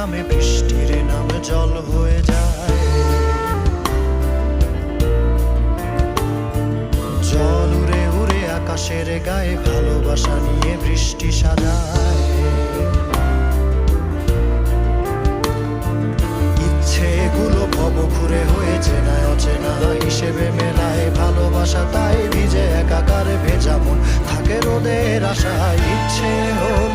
নামে বৃষ্টির নামে জল হয়ে যায়। জল উড়ে উড়ে আকাশের গায়ে ভালোবাসা নিয়ে বৃষ্টি সাজায়। ইচ্ছেগুলো ভব ঘুরে হয়েছে না অচেনা হিসেবে মেলায় ভালোবাসা, তাই ভিজে একাকারে ভেজা মন থাকে রোদের আশায়। ইচ্ছে হলো